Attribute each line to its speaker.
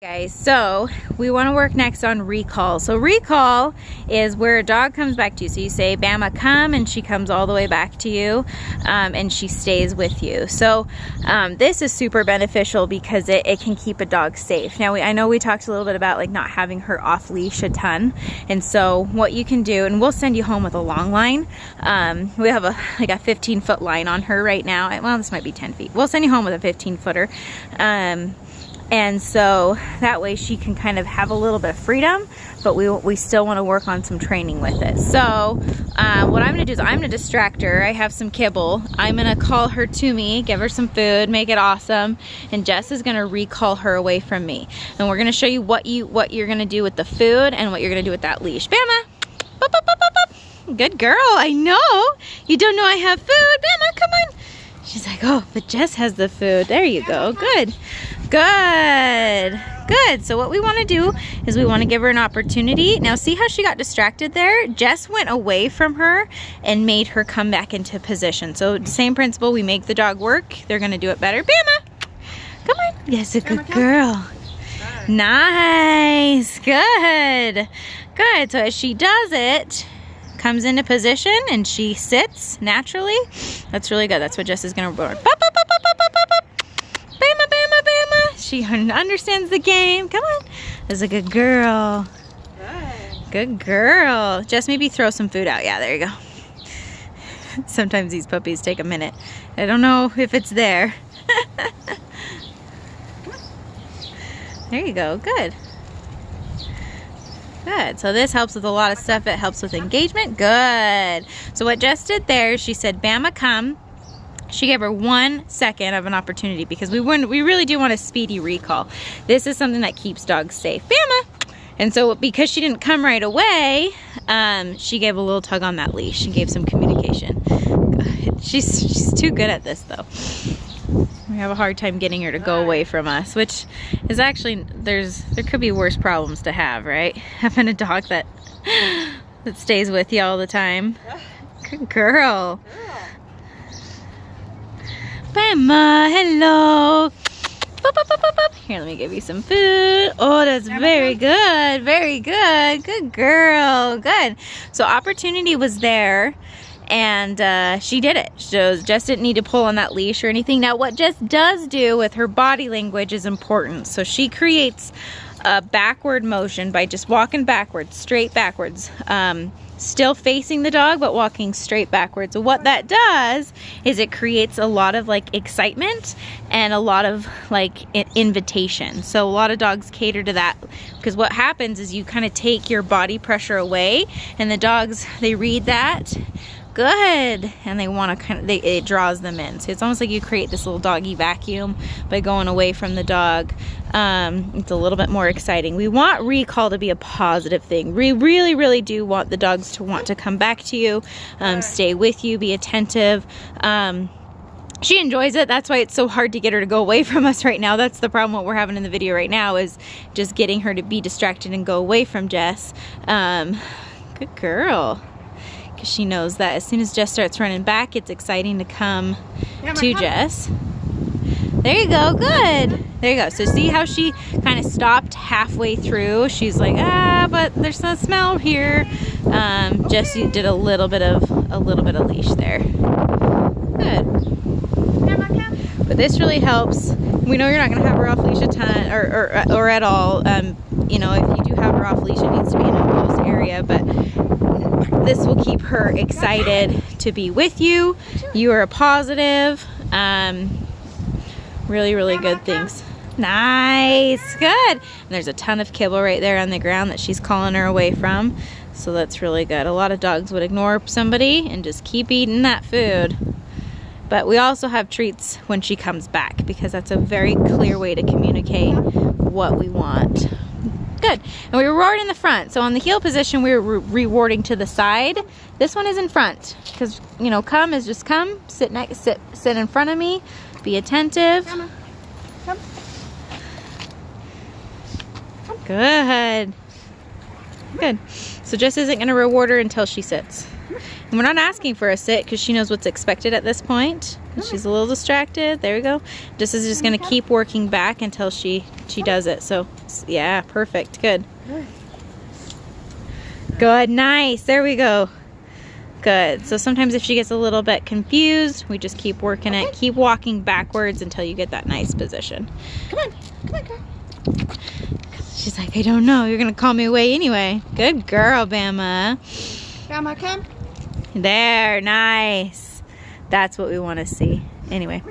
Speaker 1: Guys, so we want to work next on recall. So recall is where a dog comes back to you. So you say, Bama, come, and she comes all the way back to you, and she stays with you. So this is super beneficial because it can keep a dog safe. Now, I know we talked a little bit about like not having her off leash a ton, and so what you can do, and we'll send you home with a long line. We have like a 15-foot line on her right now. Well, this might be 10 feet. We'll send you home with a 15-footer. And so that way she can kind of have a little bit of freedom, but we still want to work on some training with it. So what I'm going to do is I'm going to distract her. I have some kibble. I'm going to call her to me, give her some food, make it awesome, and Jess is going to recall her away from me. And we're going to show you what you're going to do with the food and what you're going to do with that leash. Bama! Bop, bop, bop, bop, bop. Good girl, I know. You don't know I have food. Bama, come on. She's like, oh, but Jess has the food. There you go. Good. Good. Good. So what we want to do is we want to give her an opportunity. Now see how she got distracted there? Jess went away from her and made her come back into position. So same principle, we make the dog work. They're going to do it better. Bama! Come on. Yes, a good girl. Nice. Good. Good. So as she does it, comes into position and she sits naturally. That's really good. That's what Jess is going to reward. Bop, bop, bop, bop, bop, bop, bop. Bama, Bama, Bama. She understands the game. Come on. That's a good girl. Good girl. Jess, maybe throw some food out. Yeah, there you go. Sometimes these puppies take a minute. I don't know if it's there. There you go. Good. Good. So this helps with a lot of stuff. It helps with engagement. Good. So what Jess did there, she said, Bama, come. She gave her 1 second of an opportunity because we really do want a speedy recall. This is something that keeps dogs safe. Bama! And so because she didn't come right away, she gave a little tug on that leash. She gave some communication. Good. She's too good at this though. We have a hard time getting her to go away from us, which is actually, there could be worse problems to have, right? Having a dog that stays with you all the time. Good girl. Bama, hello. Bop, bop, bop, bop, bop. Here, let me give you some food. Oh, that's very good. Very good. Good girl. Good. So opportunity was there. And she did it. So Jess didn't need to pull on that leash or anything. Now what Jess does do with her body language is important. So she creates a backward motion by just walking backwards, straight backwards. Still facing the dog, but walking straight backwards. So what that does is it creates a lot of like excitement and a lot of like invitation. So a lot of dogs cater to that because what happens is you kind of take your body pressure away and the dogs, they read that. Good, and they want to it draws them in. So it's almost like you create this little doggy vacuum by going away from the dog. It's a little bit more exciting. We want recall to be a positive thing. We really do want the dogs to want to come back to you, stay with you, be attentive. She enjoys it. That's why it's so hard to get her to go away from us right now. That's the problem what we're having in the video right now is just getting her to be distracted and go away from Jess. Good girl. Because she knows that as soon as Jess starts running back, it's exciting to come to Jess. There you go, good. There you go. So see how she kind of stopped halfway through? She's like, but there's no smell here. Jess did a little bit of leash there. Good. But this really helps. We know you're not going to have her off leash a ton or at all. You know, if you do have her off leash, it needs to be in a close area, but this will keep her excited to be with you. You are a positive. Really good things. Nice, good. And there's a ton of kibble right there on the ground that she's calling her away from. So that's really good. A lot of dogs would ignore somebody and just keep eating that food. But we also have treats when she comes back because that's a very clear way to communicate what we want. Good. And we reward in the front. So on the heel position, we're rewarding to the side. This one is in front because, you know, come is just come, sit in front of me, be attentive. Come. Good. Good. So Jess isn't going to reward her until she sits. And we're not asking for a sit because she knows what's expected at this point. She's a little distracted. There we go. This is just going to keep working back until she does it. So, yeah, perfect. Good. Good. Nice. There we go. Good. So sometimes if she gets a little bit confused, we just keep working it. Keep walking backwards until you get that nice position.
Speaker 2: Come on. Come on, girl.
Speaker 1: She's like, I don't know. You're going to call me away anyway. Good girl, Bama.
Speaker 2: Bama, come.
Speaker 1: There. Nice. That's what we want to see. Anyway.